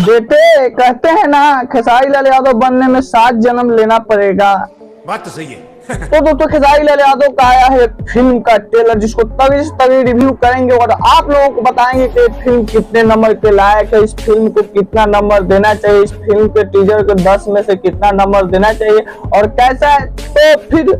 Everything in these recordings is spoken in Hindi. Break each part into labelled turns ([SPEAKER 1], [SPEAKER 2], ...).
[SPEAKER 1] बेटे कहते हैं ना, खेसारी लाल यादव बनने में 7 जन्म लेना पड़ेगा।
[SPEAKER 2] बात तो सही है।
[SPEAKER 1] तो दोस्तों खेसारी लाल यादव का आया है फिल्म का ट्रेलर, जिसको तभी से तभी रिव्यू करेंगे और आप लोगों को बताएंगे कि फिल्म कितने नंबर के लायक है, इस फिल्म को कितना नंबर देना चाहिए, इस फिल्म के टीजर को 10 में से कितना नंबर देना चाहिए और कैसा है। तो फिर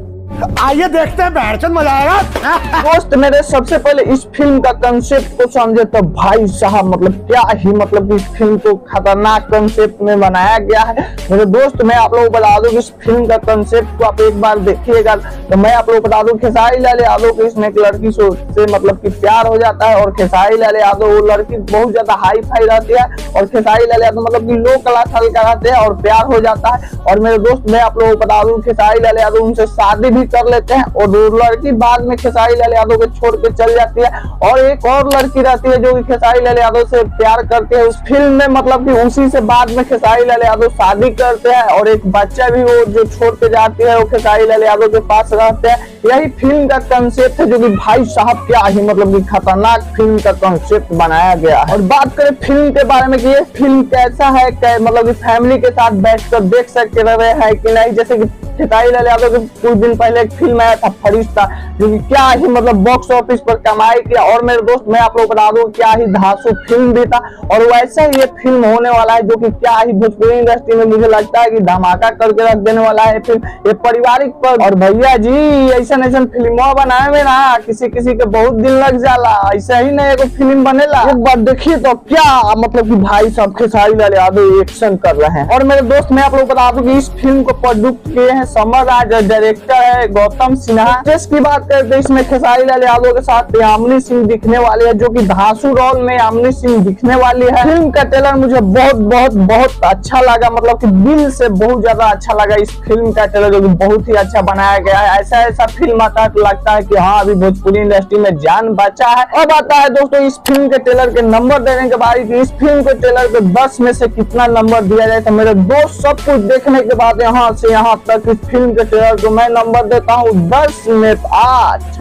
[SPEAKER 2] आइए देखते हैं, बैठचंद मजा आएगा।
[SPEAKER 1] दोस्त मेरे सबसे पहले इस फिल्म का कंसेप्ट को समझे तो भाई साहब मतलब क्या ही मतलब इस फिल्म को खतरनाक कंसेप्ट में बनाया गया है। मेरे दोस्त मैं आप लोगों को बता दूं कि इस फिल्म का कंसेप्ट को आप एक बार देखिएगा तो मैं आप लोगों को बता दूं खेसारी लाल यादव को इसमें एक लड़की से मतलब कि प्यार हो जाता है और खेसारी लाल यादव वो लड़की बहुत ज्यादा हाई फाई रहती है और खेसारी लाल यादव मतलब कि लो क्लास हल्का रहते हैं और प्यार हो जाता है। और मेरे दोस्त मैं आप लोगों को बता दूं खेसारी लाल यादव उनसे शादी भी कर लेते हैं और वो लड़की बाद में खेसारी लाल यादव को छोड़ के चल जाती है और एक और लड़की रहती है जो कि खेसारी लाल यादव से प्यार करती है। उस फिल्म में मतलब कि उसी से बाद में खेसारी लाल यादव शादी करते हैं और एक बच्चा भी वो जो छोड़ के जाती है वो खेसारी लाल यादव के पास रहते हैं। यही फिल्म का कंसेप्ट है जो कि भाई साहब क्या ही मतलब कि खतरनाक फिल्म का कंसेप्ट बनाया गया है। और बात करें फिल्म के बारे में कि ये फिल्म कैसा है, मतलब कि फैमिली के साथ बैठकर देख सकते रहे हैं कि नहीं। जैसे कि खेसारी लाल यादव के कुछ दिन पहले एक फिल्म आया था फरिश्ता जो कि क्या ही मतलब बॉक्स ऑफिस पर कमाई किया और मेरे दोस्त मैं आप लोगों को बता दूं क्या ही धांसू फिल्म भी था और वैसा ही ये फिल्म होने वाला है जो कि क्या ही भोजपुरी इंडस्ट्री में मुझे लगता है कि धमाका करके रख देने वाला है फिल्म। ये पारिवारिक पर और भैया जी ऐसा फिल्मों बनाए में ना किसी किसी के बहुत दिन लग जाला, ऐसा ही नहीं एगो फिल्म बनेला। एक बार देखिए तो क्या मतलब कि भाई साहब खेसारी लाल यादव एक्शन कर रहे हैं। और मेरे दोस्त मैं आप लोगों को बता दूं कि इस फिल्म को प्रोड्यूस किए हैं समर राज, डायरेक्टर है गौतम सिन्हा। एक्ट्रेस की बात करते हैं इसमें खेसारी लाल यादव के साथ यामिनी सिंह दिखने वाली है जो कि धांसू रोल में यामिनी सिंह दिखने वाली है। फिल्म का ट्रेलर मुझे बहुत बहुत बहुत अच्छा लगा, मतलब कि दिल से बहुत ज्यादा अच्छा लगा इस फिल्म का ट्रेलर जो कि बहुत ही अच्छा बनाया गया है। ऐसा फिल्म आता है तो लगता है कि हाँ अभी भोजपुरी इंडस्ट्री में जान बचा है। अब आता है दोस्तों इस फिल्म के ट्रेलर के नंबर देने के बारे में, इस फिल्म के ट्रेलर के 10 में से कितना नंबर दिया जाए। तो मेरे दोस्त सब कुछ देखने के बाद यहाँ से यहाँ तक इस फिल्म के ट्रेलर को मैं नंबर देता हूँ 10 में 8।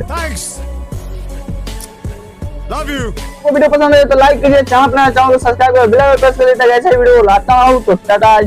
[SPEAKER 2] Love you.
[SPEAKER 1] तो वीडियो पसंद है तो लाइक कीजिए, चैनल अपना चैनल को सब्सक्राइब कर बेल आइकन प्रेस कर दीजिए। ऐसा वीडियो लाता हूँ तो टाटा।